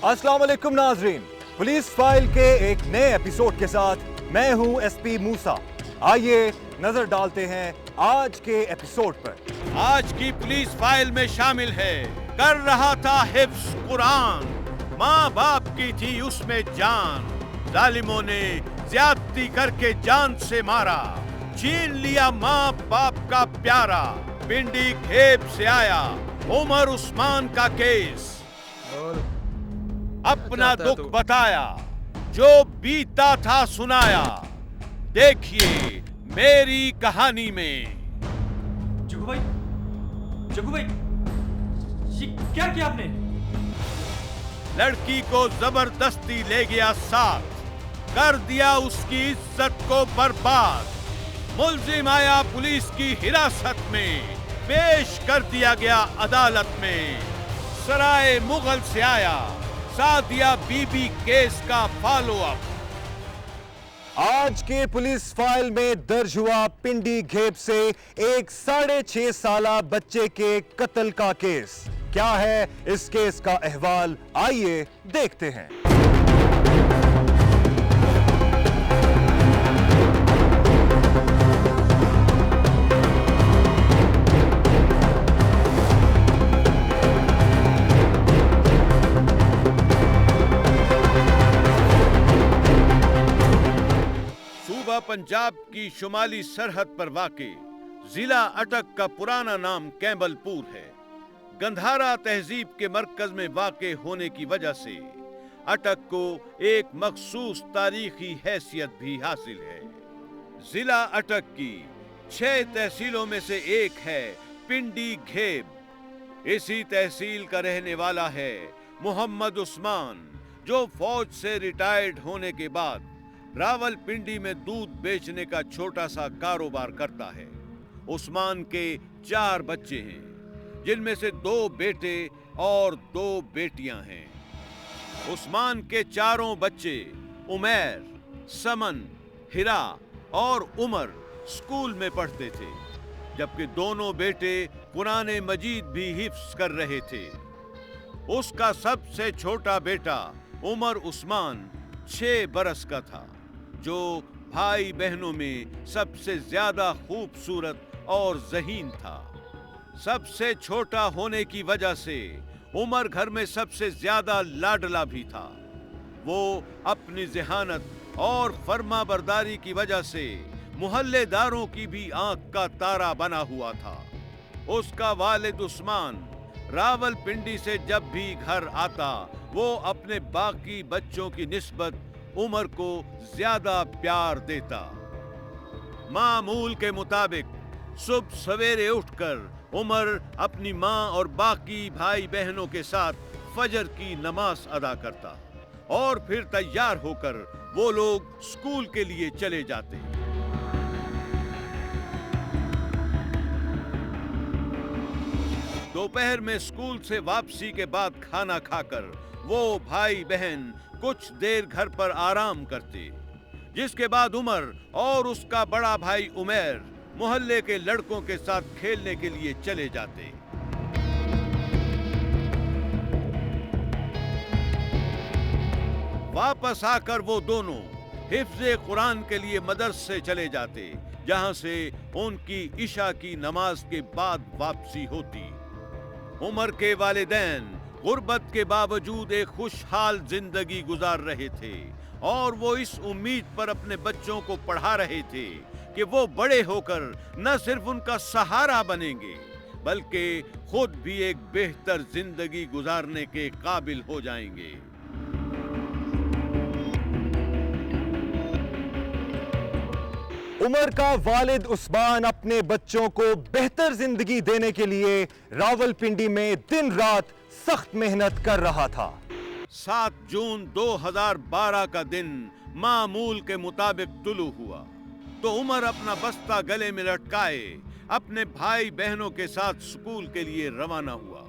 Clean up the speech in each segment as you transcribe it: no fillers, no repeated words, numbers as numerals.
अस्सलाम वालेकुम नाजरीन, पुलिस फाइल के एक नए एपिसोड के साथ मैं हूं एसपी मूसा। आइए नजर डालते हैं आज के एपिसोड पर। आज की पुलिस फाइल में शामिल है, कर रहा था हिफ्ज कुरान, माँ बाप की थी उसमें जान, जालिमों ने ज्यादती करके जान से मारा, छीन लिया माँ बाप का प्यारा, पिंडी खेप से आया उमर उस्मान का केस, अपना दुख बताया, जो बीता था सुनाया, देखिए मेरी कहानी में। जग्गू भाई, ये क्या किया आपने? लड़की को जबरदस्ती ले गया साथ, कर दिया उसकी इज्जत को बर्बाद, मुल्जिम आया पुलिस की हिरासत में, पेश कर दिया गया अदालत में, सराय मुगल से आया, सादिया बीबी केस का फॉलो अप। आज के पुलिस फाइल में दर्ज हुआ पिंडी घेप से एक 6.5 साला बच्चे के कत्ल का केस। क्या है इस केस का अहवाल, आइए देखते हैं। पंजाब की शुमाली सरहद पर वाक़े जिला अटक का पुराना नाम कैंबलपुर है। गंधारा तहजीब के मरकज में वाक़े होने की वजह से अटक को एक मखसूस तारीखी हैसियत भी हासिल है। जिला अटक की 6 तहसीलों में से एक है पिंडी घेब। इसी तहसील का रहने वाला है मोहम्मद उस्मान, जो फौज से रिटायर्ड होने के बाद रावलपिंडी में दूध बेचने का छोटा सा कारोबार करता है। उस्मान के 4 बच्चे हैं, जिनमें से 2 बेटे और 2 बेटियां हैं। उस्मान के चारों बच्चे उमैर, समन, हिरा और उमर स्कूल में पढ़ते थे, जबकि दोनों बेटे कुरान मजीद भी हिफ्ज कर रहे थे। उसका सबसे छोटा बेटा उमर उस्मान 6 बरस का था, जो भाई बहनों में सबसे ज्यादा खूबसूरत और ज़हीन था। सबसे छोटा होने की वजह से उमर घर में सबसे ज्यादा लाडला भी था। वो अपनी ज़हानत और फर्माबरदारी की वजह से मुहल्लेदारों की भी आंख का तारा बना हुआ था। उसका वालिद उस्मान रावलपिंडी से जब भी घर आता, वो अपने बाकी बच्चों की निस्बत उमर को ज्यादा प्यार देता। मामूल के मुताबिक सुबह सवेरे उठकर उमर अपनी माँ और बाकी भाई बहनों के साथ फजर की नमाज अदा करता और फिर तैयार होकर वो लोग स्कूल के लिए चले जाते। दोपहर में स्कूल से वापसी के बाद खाना खाकर वो भाई बहन कुछ देर घर पर आराम करते, जिसके बाद उमर और उसका बड़ा भाई उमैर मोहल्ले के लड़कों के साथ खेलने के लिए चले जाते। वापस आकर वो दोनों हिफ्ज़े कुरान के लिए मदरसे चले जाते, जहां से उनकी इशा की नमाज के बाद वापसी होती। उमर के वालिदैन गुर्बत के बावजूद एक खुशहाल जिंदगी गुजार रहे थे और वो इस उम्मीद पर अपने बच्चों को पढ़ा रहे थे कि वो बड़े होकर न सिर्फ उनका सहारा बनेंगे, बल्कि खुद भी एक बेहतर जिंदगी गुजारने के काबिल हो जाएंगे। उमर का वालिद उस्मान अपने बच्चों को बेहतर जिंदगी देने के लिए रावलपिंडी में दिन रात सख्त मेहनत कर रहा था। 7 जून 2012 का दिन मामूल के मुताबिक तुलू हुआ तो उमर अपना बस्ता गले में लटकाए अपने भाई बहनों के साथ स्कूल के लिए रवाना हुआ।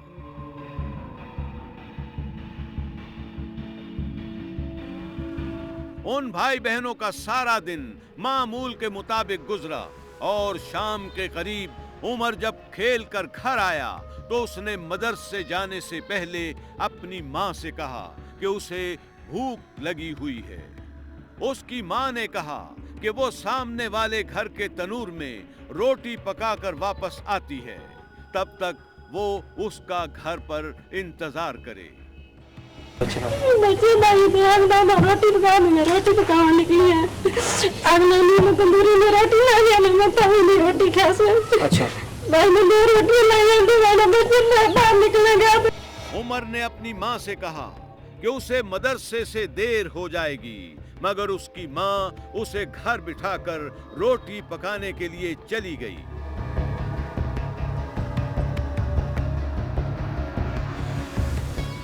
उन भाई बहनों का सारा दिन मामूल के मुताबिक गुजरा और शाम के करीब उमर जब खेल कर घर आया तो उसने मदरसे जाने से पहले अपनी माँ से कहा कि उसे भूख लगी हुई है। उसकी मां ने कहा कि वो सामने वाले घर के तनूर में रोटी पकाकर वापस आती है, तब तक वो उसका घर पर इंतजार करे। बच्चे नहीं थे, हम दादा रोटी पकाने निकली है। अगले दिन तंदूरी में रोटी लाई है, मैं तभी रोटी खा से। अच्छा, भाई ने दो रोटी लाई है, तो मैंने बच्चे बाहर निकलेगा। उमर ने अपनी मां से कहा कि उसे मदरसे से देर हो जाएगी, मगर उसकी मां उसे घर बिठाकर रोटी पकाने के लिए चली गई।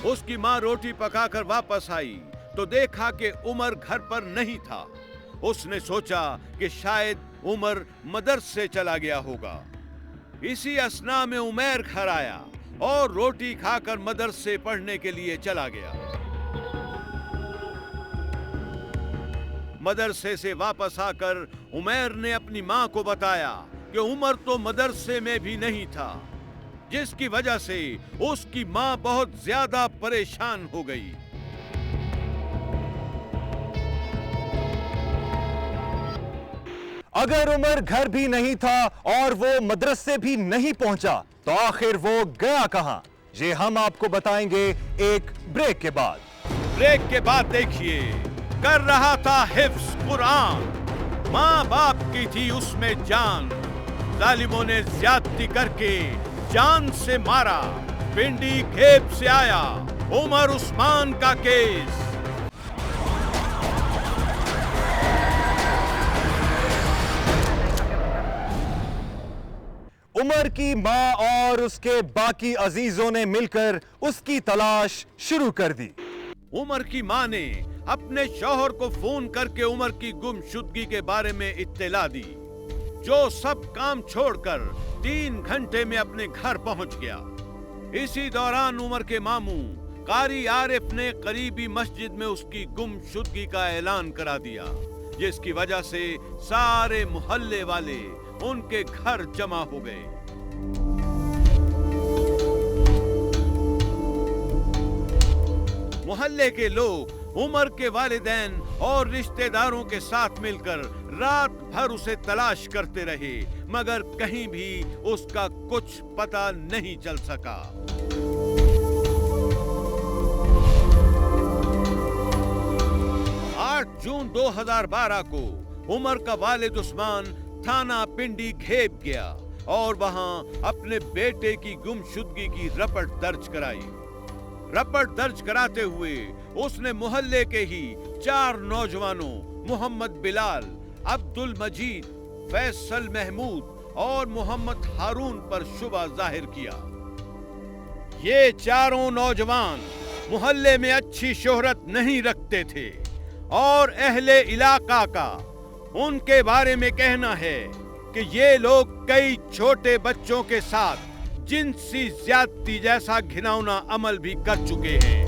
उसकी मां रोटी पकाकर वापस आई तो देखा कि उमर घर पर नहीं था। उसने सोचा कि शायद उमर मदरसे चला गया होगा। इसी असना में उमैर घर आया और रोटी खाकर मदरसे पढ़ने के लिए चला गया। मदरसे से वापस आकर उमैर ने अपनी मां को बताया कि उमर तो मदरसे में भी नहीं था, जिसकी वजह से उसकी मां बहुत ज्यादा परेशान हो गई। अगर उमर घर भी नहीं था और वो मदरसे भी नहीं पहुंचा तो आखिर वो गया कहां? ये हम आपको बताएंगे एक ब्रेक के बाद। ब्रेक के बाद देखिए, कर रहा था हिफ्ज कुरान, माँ बाप की थी उसमें जान, जालिमों ने ज्यादती करके जान से मारा, पिंडी घेप से आया उमर उस्मान का केस। उमर की मां और उसके बाकी अजीजों ने मिलकर उसकी तलाश शुरू कर दी। उमर की मां ने अपने शौहर को फोन करके उमर की गुमशुदगी के बारे में इत्तला दी, जो सब काम छोड़कर 3 घंटे में अपने घर पहुंच गया। इसी दौरान उमर के मामू कारी आरिफ ने करीबी मस्जिद में उसकी गुमशुदगी का ऐलान करा दिया, जिसकी वजह से सारे मोहल्ले वाले उनके घर जमा हो गए। मोहल्ले के लोग उमर के वालिदैन और रिश्तेदारों के साथ मिलकर रात भर उसे तलाश करते रहे, मगर कहीं भी उसका कुछ पता नहीं चल सका। जून 2012 को उमर का वालिद उस्मान थाना पिंडी घेप गया और वहां अपने बेटे की गुमशुदगी की रपट दर्ज कराई। रपट दर्ज कराते हुए उसने मोहल्ले के ही 4 नौजवानों मोहम्मद बिलाल, अब्दुल मजीद, फैसल महमूद और मोहम्मद हारून पर शुबा जाहिर किया। ये चारों नौजवान मोहल्ले में अच्छी शोहरत नहीं रखते थे और अहले इलाका का उनके बारे में कहना है कि ये लोग कई छोटे बच्चों के साथ जिनसी ज्यादती जैसा घिनौना अमल भी कर चुके हैं।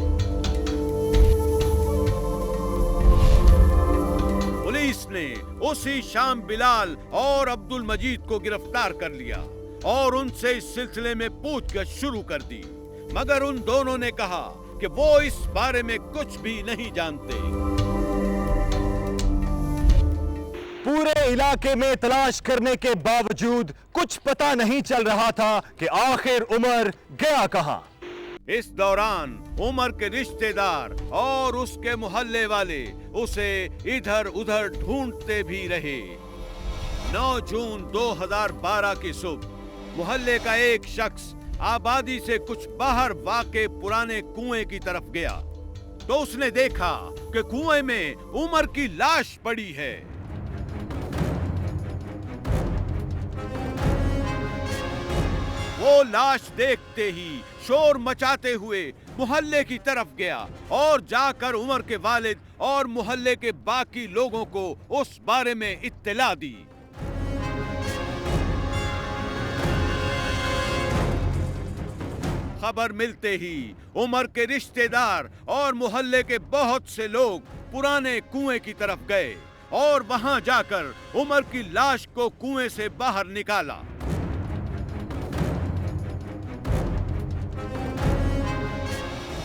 पुलिस ने उसी शाम बिलाल और अब्दुल मजीद को गिरफ्तार कर लिया और उनसे इस सिलसिले में पूछताछ शुरू कर दी, मगर उन दोनों ने कहा कि वो इस बारे में कुछ भी नहीं जानते। पूरे इलाके में तलाश करने के बावजूद कुछ पता नहीं चल रहा था कि आखिर उमर गया कहां। इस दौरान उमर के रिश्तेदार और उसके मोहल्ले वाले उसे इधर उधर ढूंढते भी रहे। 9 जून 2012 की सुबह मोहल्ले का एक शख्स आबादी से कुछ बाहर वाक़े पुराने कुएं की तरफ गया तो उसने देखा कि कुएं में उमर की लाश पड़ी है। वो लाश देखते ही शोर मचाते हुए मोहल्ले की तरफ गया और जाकर उमर के वालिद और मोहल्ले के बाकी लोगों को उस बारे में इत्तला दी। खबर मिलते ही उमर के रिश्तेदार और मोहल्ले के बहुत से लोग पुराने कुएं की तरफ गए और वहां जाकर उमर की लाश को कुएं से बाहर निकाला।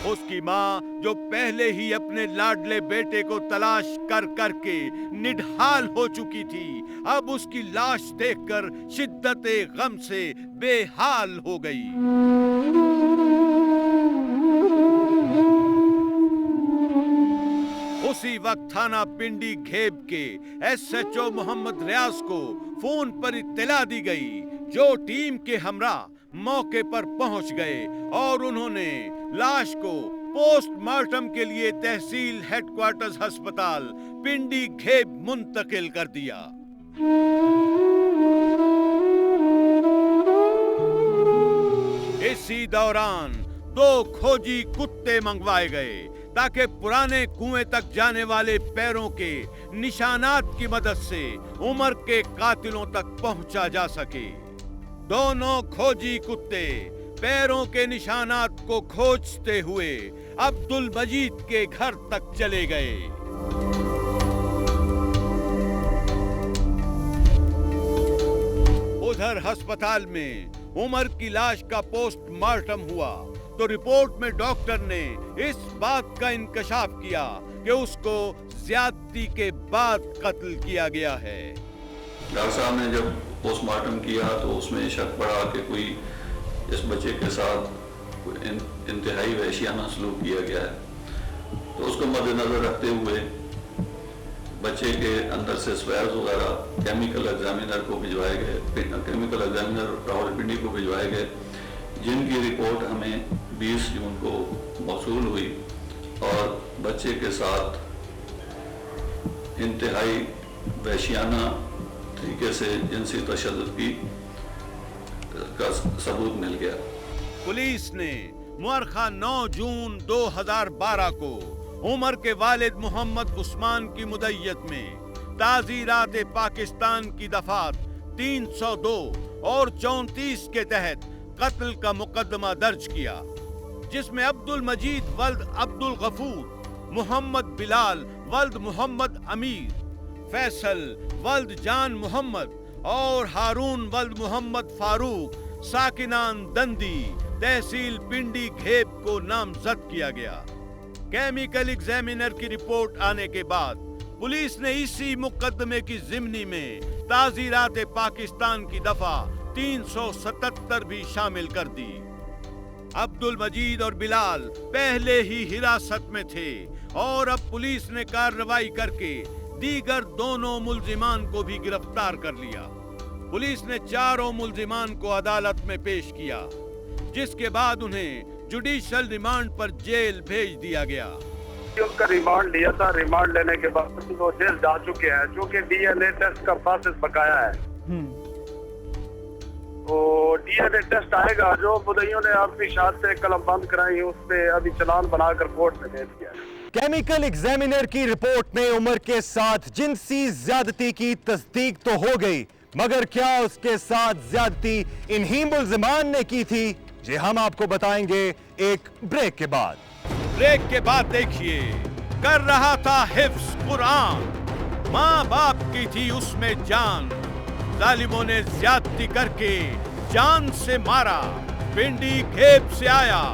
उसकी मां जो पहले ही अपने लाडले बेटे को तलाश कर करके निढाल हो चुकी थी, अब उसकी लाश देखकर शिद्दते गम से बेहाल हो गई। उसी वक्त थाना पिंडी घेब के SHO मोहम्मद रियाज को फोन पर इत्तला दी गई, जो टीम के हमरा मौके पर पहुंच गए और उन्होंने लाश को पोस्टमार्टम के लिए तहसील हेडक्वार्टर्स अस्पताल पिंडी घेब मुंतकिल कर दिया। इसी दौरान 2 खोजी कुत्ते मंगवाए गए ताकि पुराने कुएं तक जाने वाले पैरों के निशानात की मदद से उमर के कातिलों तक पहुंचा जा सके। दोनों खोजी कुत्ते पैरों के निशानात को खोजते हुए अब्दुल मजीद के घर तक चले गए। उधर अस्पताल में उमर की लाश का पोस्टमार्टम हुआ तो रिपोर्ट में डॉक्टर ने इस बात का इंकशाफ किया कि उसको ज्यादती के बाद कत्ल किया गया है। डॉक्टर साहब ने जब पोस्टमार्टम किया तो उसमें शक पड़ा कि कोई इस बच्चे के साथ इंतहाई वहशियाना सलूक किया गया है। तो उसको मद्देनजर रखते हुए बच्चे के अंदर से स्वैब्स वगैरह केमिकल एग्जामिनर को भिजवाए गए, केमिकल एग्जामिनर रावलपिंडी को भिजवाए गए, जिनकी रिपोर्ट हमें 20 जून को मौसूल हुई और बच्चे के साथ इंतहाई वहशियाना तरीके से जिनसी तशद्दुद की का सबूत मिल गया। पुलिस ने मुअर्खा 9 जून 2012 को उमर के वालिद मोहम्मद उस्मान की मुदय्यत में ताज़ीरात पाकिस्तान की दफात 302 और 34 के तहत कत्ल का मुकदमा दर्ज किया, जिसमें अब्दुल मजीद वल्द अब्दुल गफूर, मोहम्मद बिलाल वल्द मोहम्मद अमीर, फैसल वल्द जान मोहम्मद और हारून वल्द मोहम्मद फारूक साकिनान दंदी तहसील पिंडी घेब को नामजद किया गया। केमिकल एग्जामिनर की रिपोर्ट आने के बाद पुलिस ने इसी मुकदमे की जिम्नी में ताज़ीरात पाकिस्तान की दफा 377 भी शामिल कर दी। अब्दुल मजीद और बिलाल पहले ही हिरासत में थे और अब पुलिस ने कार्रवाई करके दीगर दोनों मुल्जिमान को भी गिरफ्तार कर लिया। पुलिस ने चारों मुल्जिमान को अदालत में पेश किया, जिसके बाद उन्हें जुडिशियल रिमांड पर जेल भेज दिया गया। उनका रिमांड लिया था, रिमांड लेने के बाद वो जेल जा चुके हैं, जो कि DNA टेस्ट का प्रोसेस बकाया है। तो DNA टेस्ट आएगा, जो मुद्दइयों ने अपनी शाद से कलम बंद कराई उस पे अभी चलान बनाकर कोर्ट में भेज दिया। केमिकल एग्जामिनर की रिपोर्ट में उमर के साथ जिनसी ज्यादती की तस्दीक तो हो गई, मगर क्या उसके साथ ज्यादती इन्हीं मुल्जिमान ने की थी? जी हम आपको बताएंगे एक ब्रेक के बाद। ब्रेक के बाद देखिए, कर रहा था हिफ्ज कुरान, माँ बाप की थी उसमें जान, जालिमों ने ज्यादती करके जान से मारा, पिंडी घेब से आया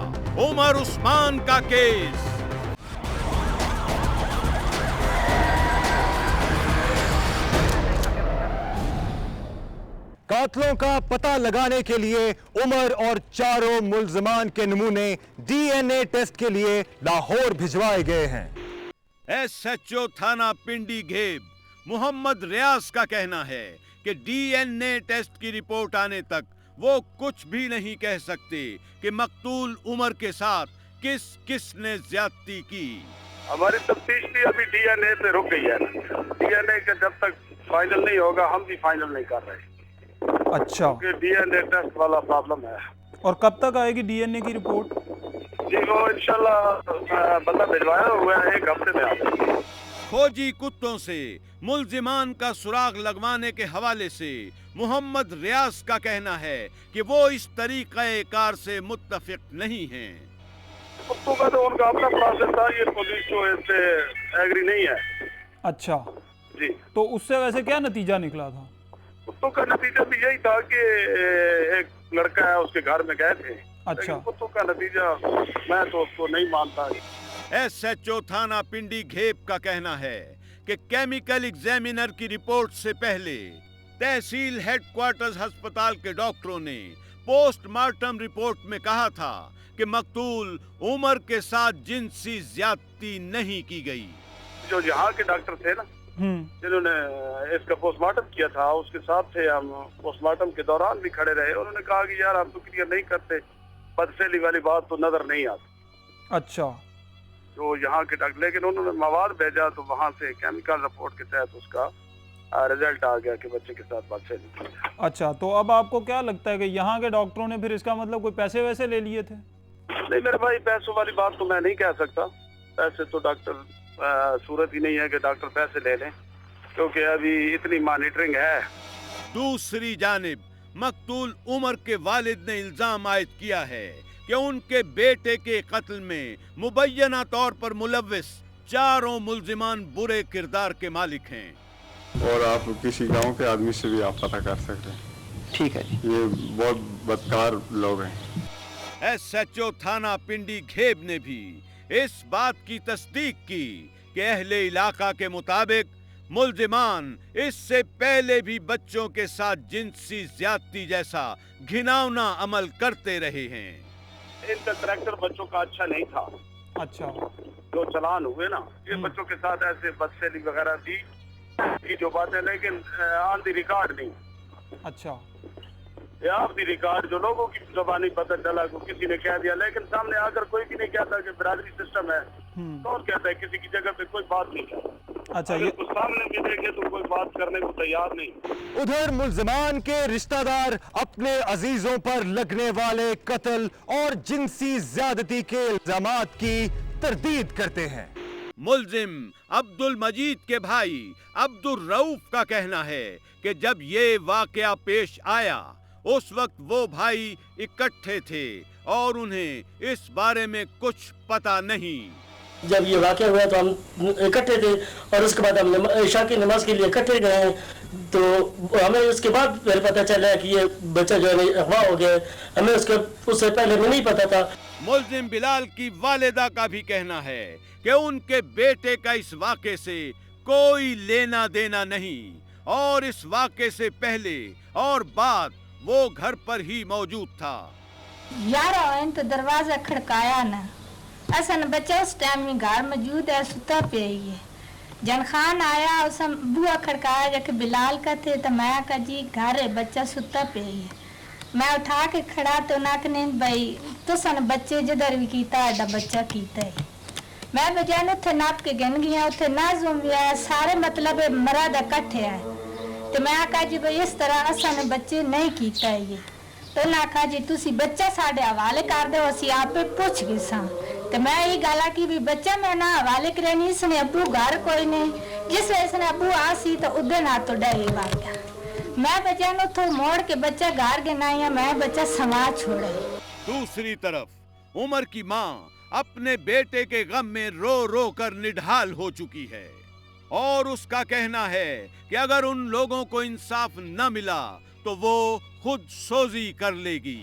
उमर उस्मान का केस। कातलों का पता लगाने के लिए उमर और चारों मुल्जिमान के नमूने DNA टेस्ट के लिए लाहौर भिजवाए गए हैं। SHO थाना पिंडी घेब मोहम्मद रियाज का कहना है कि DNA टेस्ट की रिपोर्ट आने तक वो कुछ भी नहीं कह सकते कि मकतूल उमर के साथ किस किस ने ज्यादती की। हमारी तफ्तीश भी अभी DNA पे रुक गई है। DNA का जब तक फाइनल नहीं होगा हम भी फाइनल नहीं कर रहे। अच्छा, DNA टेस्ट वाला प्रॉब्लम है। और कब तक आएगी DNA की रिपोर्ट? जी वो इंशाल्लाह बंदा भिजवाया हुआ है, 1 हफ्ते में आ जाएगी। खोजी कुत्तों से मुल्जिमान का सुराग लगवाने के हवाले से मोहम्मद रियाज का कहना है कि वो इस तरीक़े कार से मुत्तफिक नहीं हैं। कुत्तों का तो उनका अपना प्रोसेस था, ये पुलिस जो इससे एग्री नहीं है। अच्छा जी, तो उससे वैसे क्या नतीजा निकला था? कुत्तों का नतीजा भी यही था कि एक लड़का है उसके घर में गए थे। अच्छा, कुत्तों का नतीजा मैं तो उसको नहीं मानता। एसएचओ थाना पिंडी घेप का कहना है कि केमिकल एग्जामिनर की रिपोर्ट से पहले तहसील हेडक्वार्टर्स अस्पताल के डॉक्टरों ने पोस्टमार्टम रिपोर्ट में कहा था कि मकतूल उमर के साथ जिनसी ज्यादती नहीं की गई। जो यहाँ के डॉक्टर थे ना जिन्होंने इसका पोस्टमार्टम किया था, उसके साथ थे हम, पोस्टमार्टम के दौरान भी खड़े रहे। उन्होंने कहा कि यार हम तो क्लियर नहीं करते, बदफेली वाली बात तो नजर नहीं आती। अच्छा, जो यहाँ के डॉक्टर, लेकिन उन्होंने मवाद भेजा तो वहाँ से केमिकल रिपोर्ट के तहत उसका रिजल्ट आ गया कि बच्चे के साथ बदफेली की। अच्छा, तो अब आपको क्या लगता है कि यहाँ के डॉक्टरों ने फिर इसका मतलब कोई पैसे वैसे ले लिए थे? नहीं मेरे भाई, पैसों वाली बात तो मैं नहीं कह सकता। पैसे तो डॉक्टर सूरत ही नहीं है कि डॉक्टर पैसे ले लें, क्योंकि अभी इतनी मॉनिटरिंग है। दूसरी जानिब मकतूल उमर के वालिद ने इल्जाम आयद किया है कि उनके बेटे के कत्ल में मुबैना तौर पर मुलव्विस चारों मुल्जिमान बुरे किरदार के मालिक हैं। और आप किसी गांव के आदमी से भी आप पता कर सकते हैं। ठीक है जी। ये बहुत बदकार लोग हैं। एसएचओ थाना पिंडी घेब ने भी इस बात की तस्दीक की कि अहले इलाका के मुताबिक मुल्जिमान इससे पहले भी बच्चों के साथ जिनसी ज्यादती जैसा घिनौना अमल करते रहे हैं। इनका करैक्टर बच्चों का अच्छा नहीं था। अच्छा, जो चलान हुए ना, ये बच्चों के साथ ऐसे बदफेली वगैरह थी की जो बातें, लेकिन ऑन द रिकॉर्ड नहीं। अच्छा, या ऑफ द रिकॉर्ड जो लोगों की जबानी पता चला को किसी ने कह दिया, लेकिन सामने आकर कोई भी नहीं कहता कि बिरादरी सिस्टम है। कौन कहता है किसी की जगह पे कोई बात नहीं कहता। अच्छा, अगर ये कुछ सामने भी देखे तो कोई बात करने को तैयार नहीं। उधर मुल्जिमान के रिश्तेदार अपने अजीजों पर लगने वाले कत्ल और जिनसी ज्यादती के इल्जामात की तरदीद करते हैं। मुल्जिम अब्दुल मजीद के भाई अब्दुल रऊफ का कहना है कि जब ये वाकया पेश आया उस वक्त वो भाई इकट्ठे थे और उन्हें इस बारे में कुछ पता नहीं। जब ये वाकया हुआ तो हम इकट्ठे थे और उसके बाद हम ईशा की नमाज के लिए इकट्ठे गए, तो हमें उसके बाद फिर पता चला कि ये बच्चा जो है अगवा हो गया। हमें उससे पहले में नहीं पता था। मुल्जिम बिलाल की वालिदा का भी कहना है कि उनके बेटे का इस वाक़े से कोई लेना देना नहीं और इस वाक़े से पहले और बाद वो घर पर ही मौजूद था। यार तो दरवाजा खड़काया ना, असन बच्चा उस टाइम में घर मौजूद है, सुता पे ही है। जन खान आया, उस बुआ खड़काया जाके बिलाल का थे, तो मैं कहा जी घर है, बच्चा सुता पे ही है। मैं उठा के खड़ा तो नाकने भाई तो सन बच्चे जिधर भी कीता है बच्चा कीता है। मैं बजाने उथे नाप के गिन गया, उथे ना जुम भी आया, सारे मतलब मराद इकट्ठे है। तो मैं आखा जी भाई इस तरह असा ने बच्चे नहीं कीता है ये। तो ना आखा जी तुसी बच्चा साढ़े हवाले कर दो, असी आप पूछ गए सा। तो मैं ये गल की भी बच्चा मैं ना हवाले करनी, इसने अबू घर कोई नहीं, जिस वजह से अबू आ सी तो उधर ना तो डरे वार गया। मैं बच्चा नो तो मोड़ के बच्चा घर के ना या मैं बच्चा समाज छोड़े। दूसरी तरफ उमर की माँ अपने बेटे के गम में रो रो कर निढाल हो चुकी है और उसका कहना है कि अगर उन लोगों को इंसाफ न मिला तो वो खुद सोजी कर लेगी।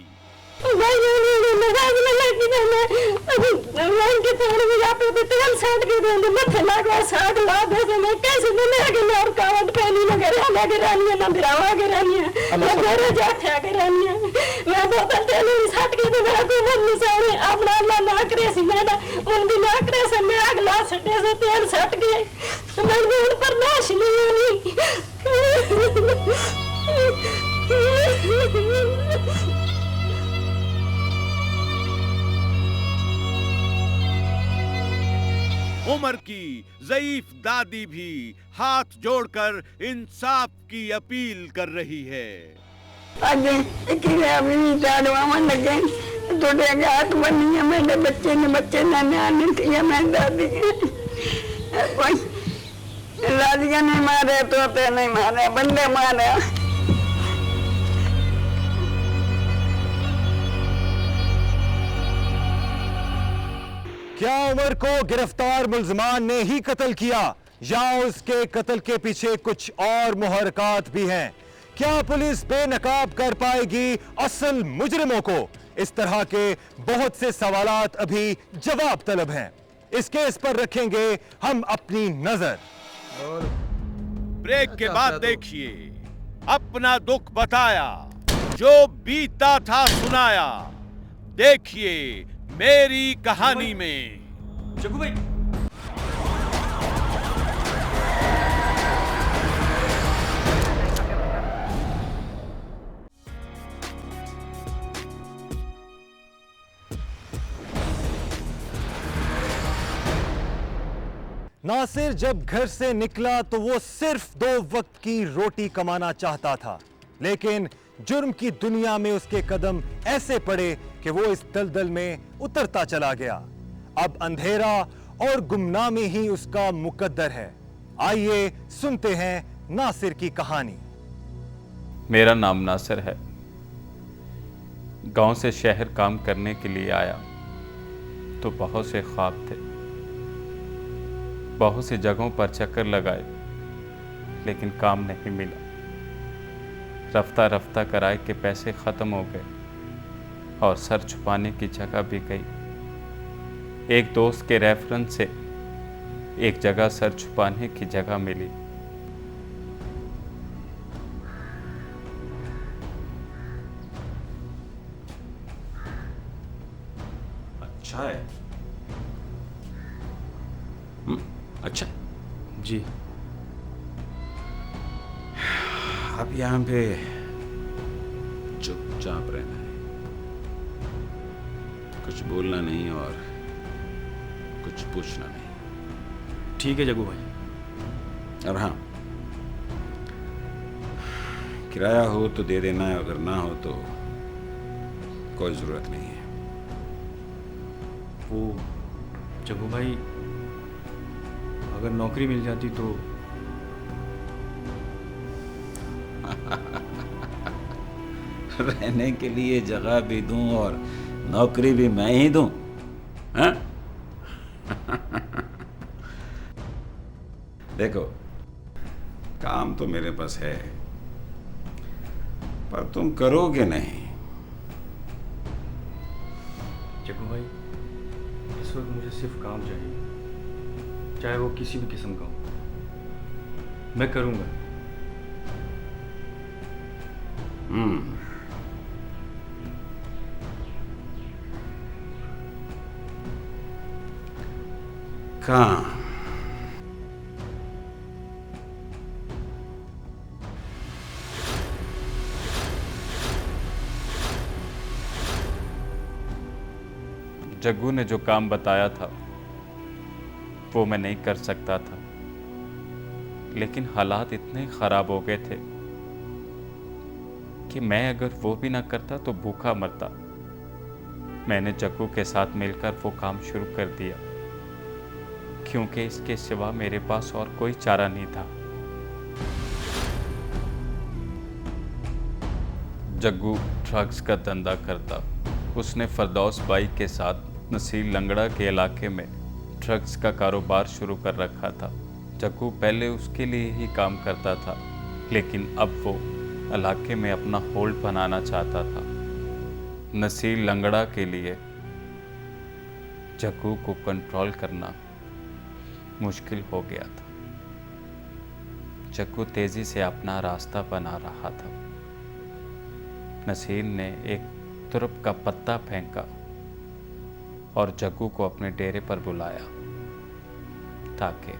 उमर की ज़ईफ दादी भी हाथ जोड़कर इंसाफ की अपील कर रही है। अगे लगे थोड़े अगे हाथ बनी है, मेरे बच्चे ने न्याने थी, मैं दादी दादिया नहीं मारे तो नहीं मारे, बंदे मारे। क्या उमर को गिरफ्तार मुल्जिमान ने ही कत्ल किया या उसके कत्ल के पीछे कुछ और मुहरकात भी हैं? क्या पुलिस बेनकाब कर पाएगी असल मुजरिमों को? इस तरह के बहुत से सवालात अभी जवाब तलब हैं। इस केस पर रखेंगे हम अपनी नजर। ब्रेक के बाद देखिए, अपना दुख बताया, जो बीता था सुनाया। देखिए मेरी कहानी में। जग्गू भाई, नासिर जब घर से निकला तो वो सिर्फ 2 वक्त की रोटी कमाना चाहता था, लेकिन जुर्म की दुनिया में उसके कदम ऐसे पड़े कि वो इस दलदल में उतरता चला गया। अब अंधेरा और गुमनामी ही उसका मुकद्दर है। आइए सुनते हैं नासिर की कहानी। मेरा नाम नासिर है। गांव से शहर काम करने के लिए आया तो बहुत से ख्वाब थे, बहुत सी जगहों पर चक्कर लगाए, लेकिन काम नहीं मिला। रफ्ता रफ्ता किराए के पैसे ख़त्म हो गए और सर छुपाने की जगह भी गई। एक दोस्त के रेफरेंस से एक जगह सर छुपाने की जगह मिली। अच्छा है। अच्छा जी। अब यहाँ पे चुपचाप रहना है, कुछ बोलना नहीं और कुछ पूछना नहीं। ठीक है जग्गू भाई। और हाँ, किराया हो तो दे देना है, अगर ना हो तो कोई ज़रूरत नहीं है। वो जग्गू भाई, अगर नौकरी मिल जाती तो। रहने के लिए जगह भी दूं और नौकरी भी मैं ही दूं, हाँ? देखो, काम तो मेरे पास है, पर तुम करोगे नहीं। जग्गू भाई, इस वक्त मुझे सिर्फ काम चाहिए, चाहे वो किसी भी किस्म का हो। मैं करूंगा। काम जग्गू ने जो काम बताया था वो मैं नहीं कर सकता था, लेकिन हालात इतने खराब हो गए थे कि मैं अगर वो भी ना करता तो भूखा मरता। मैंने जग्गू के साथ मिलकर वो काम शुरू कर दिया, क्योंकि इसके सिवा मेरे पास और कोई चारा नहीं था। जग्गू ड्रग्स का धंधा करता। उसने फरदौस बाई के साथ नसीर लंगड़ा के इलाके में ड्रग्स का कारोबार शुरू कर रखा था। जग्गू पहले उसके लिए ही काम करता था, लेकिन अब वो इलाके में अपना होल्ड बनाना चाहता था। नसीर लंगड़ा के लिए जग्गू को कंट्रोल करना मुश्किल हो गया था। जग्गू तेजी से अपना रास्ता बना रहा था। नसीर ने एक तुरप का पत्ता फेंका और जग्गू को अपने डेरे पर बुलाया ताकि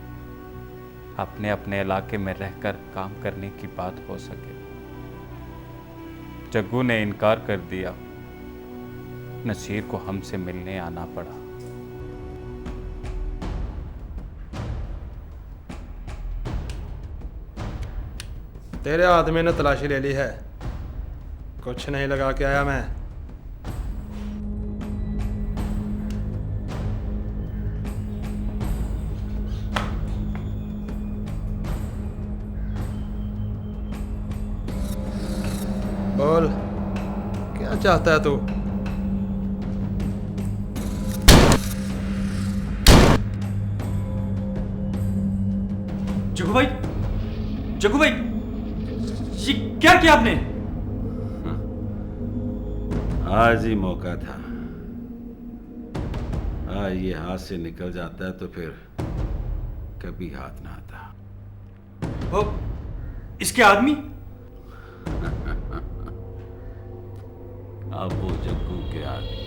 अपने अपने इलाके में रहकर काम करने की बात हो सके। जग्गू ने इनकार कर दिया। नसीर को हमसे मिलने आना पड़ा। तेरे आदमी ने तलाशी ले ली है, कुछ नहीं लगा के आया मैं। बोल, क्या चाहता है तू? जग्गू भाई, जग्गू भाई, ये क्या किया आपने? आज ही मौका था, कहा ये हाथ से निकल जाता है तो फिर कभी हाथ ना आता। वो इसके आदमी? अब वो जग्गू के आदमी।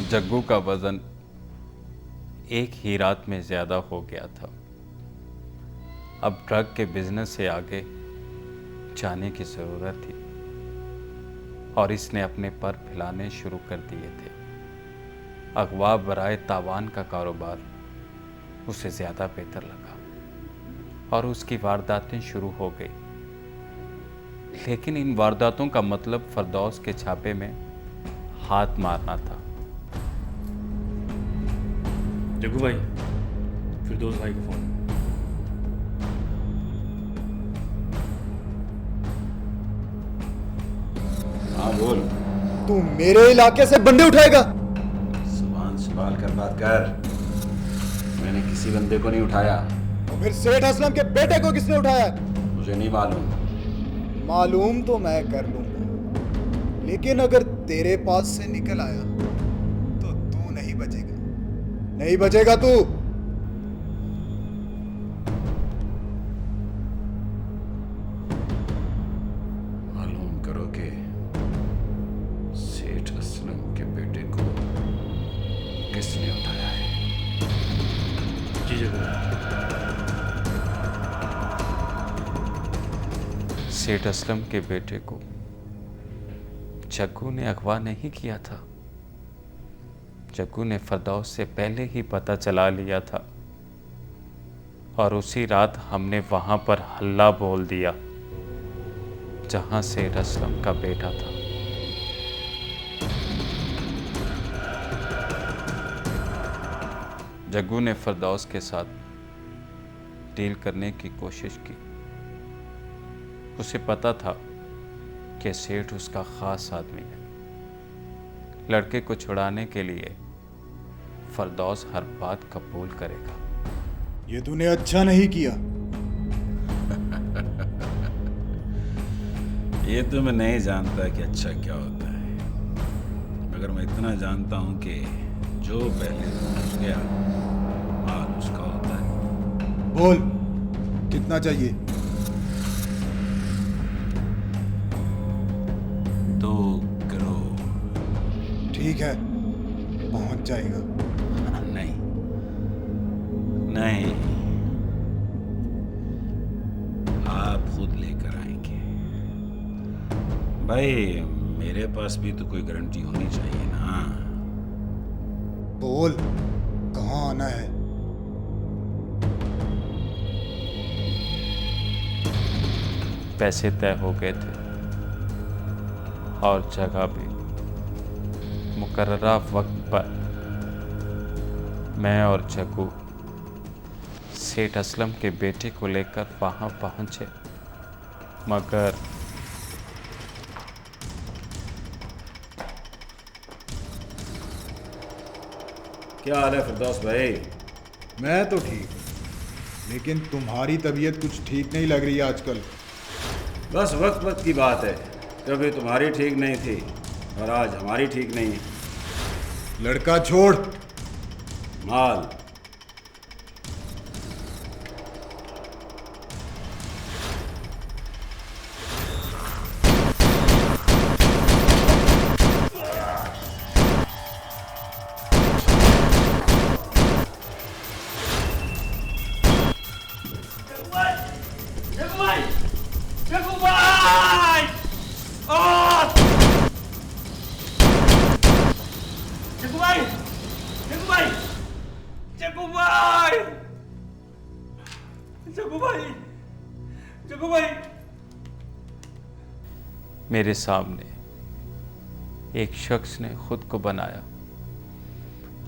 जग्गू का वजन एक ही रात में ज्यादा हो गया था। अब ड्रग के बिजनेस से आगे जाने की जरूरत थी और इसने अपने पर फैलाने शुरू कर दिए थे। अगवा बराए तावान का कारोबार उसे ज्यादा बेहतर लगा और उसकी वारदातें शुरू हो गई। लेकिन इन वारदातों का मतलब फरदौस के छापे में हाथ मारना था। जग्गू भाई, फिरदौस भाई को फोन। हाँ बोल। तू मेरे इलाके से बंदे उठाएगा? जुबान संभाल कर बात कर। मैंने किसी बंदे को नहीं उठाया। तो फिर सेठ असलम के बेटे को किसने उठाया? मुझे नहीं मालूम। मालूम तो मैं कर लूंगा, लेकिन अगर तेरे पास से निकल आया तो तू नहीं बचेगा। नहीं बचेगा तू। मालूम करो कि सेठ असलम के बेटे को किसने उठाया है। जी जग्गू। सेठ असलम के बेटे को जग्गू ने अगवा नहीं किया था। जग्गू ने फरदौस से पहले ही पता चला लिया था और उसी रात हमने वहां पर हल्ला बोल दिया जहां सेठ असलम का बेटा था। जग्गू ने फरदौस के साथ डील करने की कोशिश की। उसे पता था कि सेठ उसका खास आदमी है। लड़के को छुड़ाने के लिए फरदौस हर बात कबूल करेगा। ये तूने अच्छा नहीं किया। ये तो मैं नहीं जानता कि अच्छा क्या होता है, मगर मैं इतना जानता हूं कि जो पहले पहुंच गया माल उसका होता है। बोल, कितना चाहिए? 2 करोड़। ठीक है, पहुंच जाएगा। नहीं नहीं, आप खुद लेकर आएंगे। भाई मेरे पास भी तो कोई गारंटी होनी चाहिए ना। बोल, कहाँ आना है? पैसे तय हो गए थे और जगह भी। मुकर्ररा वक्त पर मैं और जग्गू सेठ असलम के बेटे को लेकर वहां पहुंचे, मगर क्या हाल है फिरदौस भाई? मैं तो ठीक हूं, लेकिन तुम्हारी तबीयत कुछ ठीक नहीं लग रही है आजकल। बस वक्त वक्त की बात है। कभी तुम्हारी ठीक नहीं थी और आज हमारी ठीक नहीं है। लड़का छोड़। माल। मेरे सामने एक शख्स ने खुद को बनाया।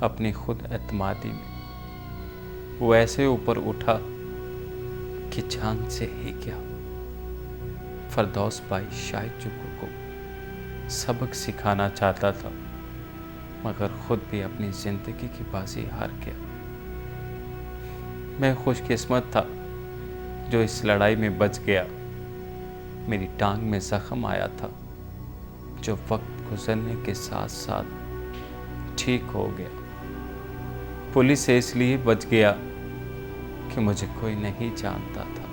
अपनी खुद एतमादी में वो ऐसे ऊपर उठा कि जान से ही क्या। फरदौस भाई शायद जग्गू को सबक सिखाना चाहता था, मगर खुद भी अपनी जिंदगी की बाजी हार गया। मैं खुशकिस्मत था जो इस लड़ाई में बच गया। मेरी टांग में जख्म आया था जो वक्त गुजरने के साथ साथ ठीक हो गया। पुलिस से इसलिए बच गया कि मुझे कोई नहीं जानता था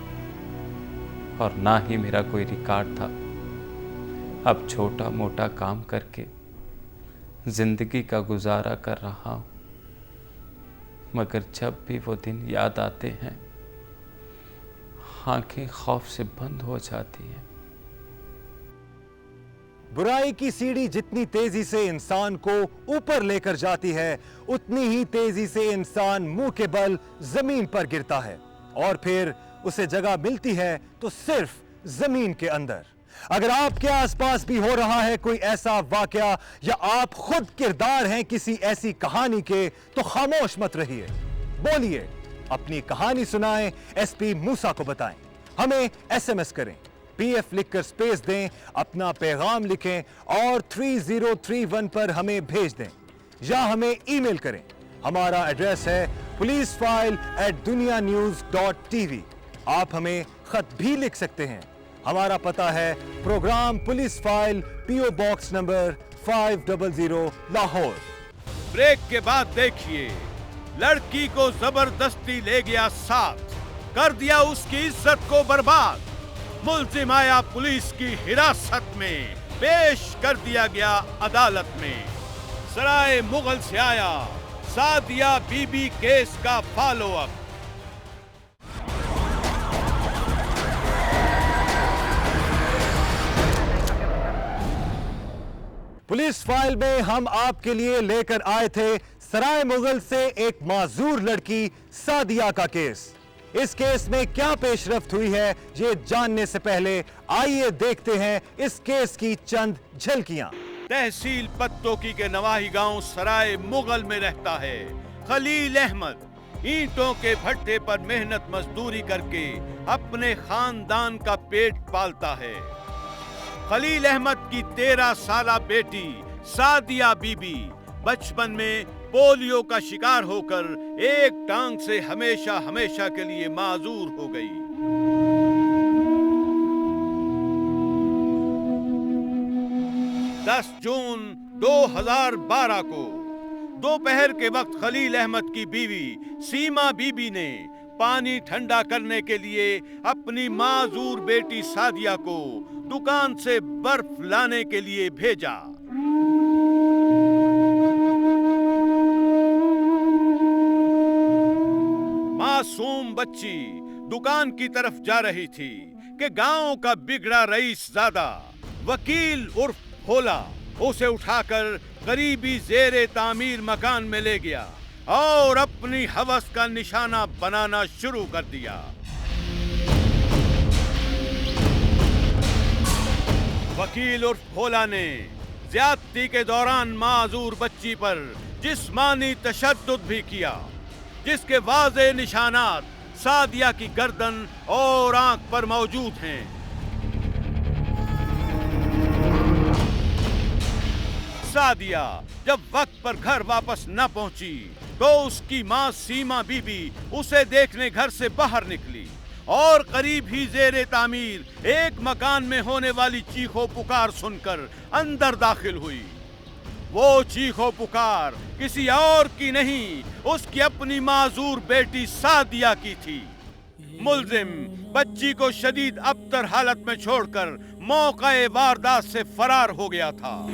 और ना ही मेरा कोई रिकॉर्ड था। अब छोटा मोटा काम करके जिंदगी का गुजारा कर रहा हूँ, मगर जब भी वो दिन याद आते हैं आंखें खौफ से बंद हो जाती हैं। बुराई की सीढ़ी जितनी तेजी से इंसान को ऊपर लेकर जाती है, उतनी ही तेजी से इंसान मुंह के बल जमीन पर गिरता है और फिर उसे जगह मिलती है तो सिर्फ जमीन के अंदर। अगर आपके आसपास भी हो रहा है कोई ऐसा वाकया या आप खुद किरदार हैं किसी ऐसी कहानी के, तो खामोश मत रहिए, बोलिए, अपनी कहानी सुनाएं, एसपी मूसा को बताएं। हमें एसएमएस करें, पीएफ लिखकर स्पेस दें, अपना पैगाम लिखें और 3031 पर हमें भेज दें या हमें ईमेल करें। हमारा एड्रेस है policeFile@dunianews.tv। आप हमें खत भी लिख सकते हैं। हमारा पता है program police file, PO box number 500 Lahore. Break के बाद देखिए, लड़की को जबरदस्ती ले गया साथ, कर दिया उसकी इज्जत को बर्बाद। मुल्जिम आया पुलिस की हिरासत में, पेश कर दिया गया अदालत में। सराय मुगल से आया सादिया बीबी केस का फॉलो अप। पुलिस फाइल में हम आपके लिए लेकर आए थे सराय मुगल से एक माजूर लड़की सादिया का केस। इस केस में क्या पेशरफ्त हुई है ये जानने से पहले आइए देखते हैं इस केस की चंद झलकियां। तहसील पत्तोकी के नवाही गांव सराय मुगल में रहता है खलील अहमद। ईंटों के भट्टे पर मेहनत मजदूरी करके अपने खानदान का पेट पालता है। खलील अहमद की 13 साला बेटी सादिया बीबी बचपन में पोलियो का शिकार होकर एक टांग से हमेशा हमेशा के लिए माजूर हो गई। 10 जून 2012 को दोपहर के वक्त खलील अहमद की बीवी सीमा बीबी ने पानी ठंडा करने के लिए अपनी माजूर बेटी सादिया को दुकान से बर्फ लाने के लिए भेजा। मासूम बच्ची दुकान की तरफ जा रही थी कि गांव का बिगड़ा रईस ज़ादा वकील उर्फ भोला उसे उठाकर करीबी जेरे तामीर मकान में ले गया और अपनी हवस का निशाना बनाना शुरू कर दिया। वकील उर्फ भोला ने ज्यादती के दौरान माजूर बच्ची पर जिस्मानी तशद्दुद भी किया, जिसके वाज़े निशानात सादिया की गर्दन और आंख पर मौजूद हैं। सादिया जब वक्त पर घर वापस न पहुंची तो उसकी मां सीमा बीबी उसे देखने घर से बाहर निकली और करीब ही जेरे तामीर एक मकान में होने वाली चीखों पुकार सुनकर अंदर दाखिल हुई। वो चीखों पुकार किसी और की नहीं, उसकी अपनी माजूर बेटी सादिया की थी। मुल्जिम बच्ची को शदीद अबतर हालत में छोड़कर मौके वारदात से फरार हो गया था।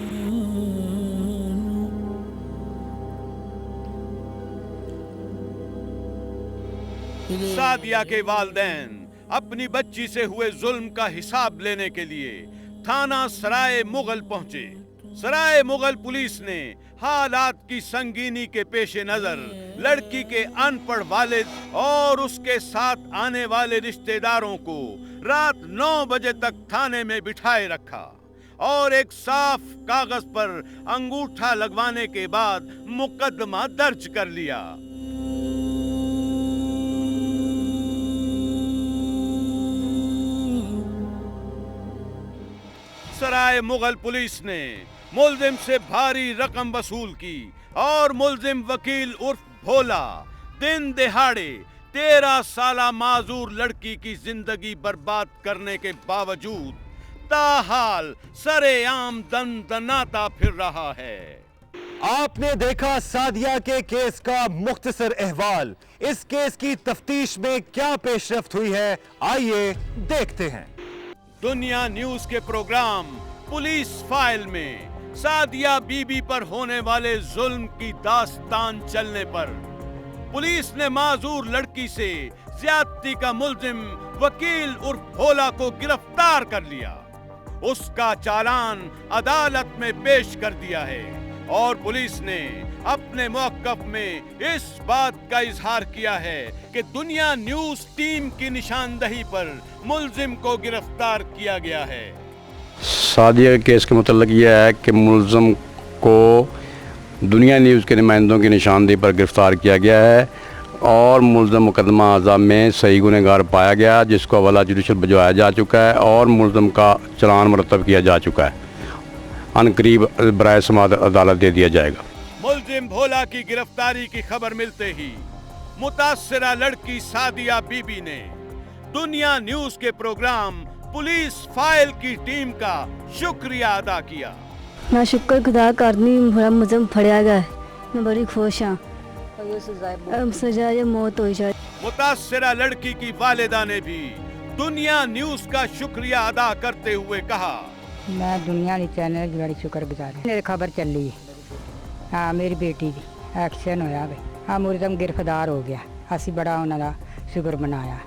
सादिया के वालिदैन अपनी बच्ची से हुए जुल्म का हिसाब लेने के लिए थाना सराय मुगल पहुंचे। सराय मुगल पुलिस ने हालात की संगीनी के पेश नजर लड़की के अनपढ़ वालिद और उसके साथ आने वाले रिश्तेदारों को रात 9 बजे तक थाने में बिठाए रखा और एक साफ कागज पर अंगूठा लगवाने के बाद मुकदमा दर्ज कर लिया। सराय मुगल पुलिस ने मुल्जिम से भारी रकम वसूल की और मुल्जिम वकील उर्फ भोला दिन दिहाड़े 13 साला माजूर लड़की की जिंदगी बर्बाद करने के बावजूद ताहाल सरेआम दंदनाता फिर रहा है। आपने देखा सादिया के केस का मुख्तसर अहवाल। इस केस की तफ्तीश में क्या पेशरफ्त हुई है, आइए देखते हैं। दुनिया न्यूज के प्रोग्राम पुलिस फाइल में सादिया बीबी पर होने वाले जुल्म की दास्तान चलने पर पुलिस ने माजूर लड़की से ज्यादती का मुल्जिम वकील उर्फ भोला को गिरफ्तार कर लिया। उसका चालान अदालत में पेश कर दिया है और पुलिस ने अपने मौक़िफ़ में इस बात का इजहार किया है कि दुनिया न्यूज टीम की निशानदही पर मुल्जिम को गिरफ्तार किया गया है। सादिया के केस के मुतल्लिक़ यह है कि मुल्ज़िम को दुनिया न्यूज़ के नुमाइंदों की निशानदेही पर गिरफ़्तार किया गया है और मुल्ज़िम मुकदमा आज़ा में सही गुनहगार पाया गया, जिसको हवाला जुडिशल भिजवाया जा चुका है और मुल्ज़िम का चालान मुरतब किया जा चुका है। अनकरीब बराए समाअत अदालत दे दिया जाएगा। मुल्जिम भोला की गिरफ्तारी की खबर मिलते ही मुतासरा लड़की सादिया बीबी ने दुनिया न्यूज के प्रोग्राम पुलिस फाइल की टीम का शुक्रिया अदा किया। मैं शुक्रगुजार करनी हूं, मुझे फड़िया गया, मैं बड़ी खुश हाँ। सजा मौत हो जाए। मुतासरा लड़की की वालिदा ने भी दुनिया न्यूज का शुक्रिया अदा करते हुए कहा, मैं दुनिया न्यूज़ चैनल की बड़ी शुक्रगुजार हूं। मेरी खबर चली हाँ, मेरी बेटी दी एक्सीडेंट होया हाँ, मुर्दम गिरफ्तार हो गया, असी बड़ा उन्होंने शुक्र मनाया।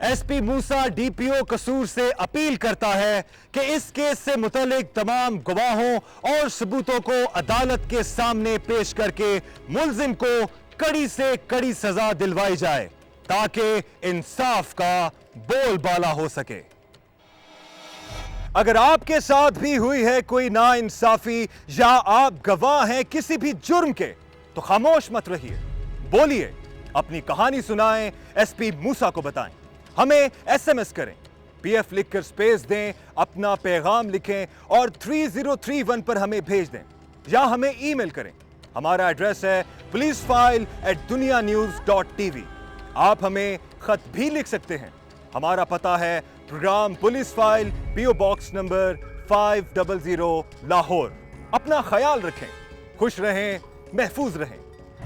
एसपी मूसा डीपीओ कसूर से अपील करता है कि इस केस से मुतल्लिक तमाम गवाहों और सबूतों को अदालत के सामने पेश करके मुल्जिम को कड़ी से कड़ी सजा दिलवाई जाए ताकि इंसाफ का बोलबाला हो सके। अगर आपके साथ भी हुई है कोई नाइंसाफी या आप गवाह हैं किसी भी जुर्म के, तो खामोश मत रहिए, बोलिए, अपनी कहानी सुनाएं, एसपी मूसा को बताएं। हमें एसएमएस करें, पीएफ लिखकर स्पेस दें, अपना पैगाम लिखें और 3031 पर हमें भेज दें या हमें ईमेल करें। हमारा एड्रेस है policeFile@dunianews.tv। आप हमें खत भी लिख सकते हैं। हमारा पता है program police file, PO box number 500 Lahore. अपना ख्याल रखें, खुश रहें, महफूज रहें।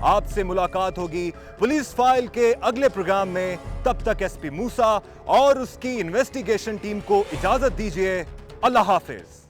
आपसे मुलाकात होगी पुलिस फाइल के अगले प्रोग्राम में। तब तक एसपी मूसा और उसकी इन्वेस्टिगेशन टीम को इजाजत दीजिए। अल्लाह हाफिज।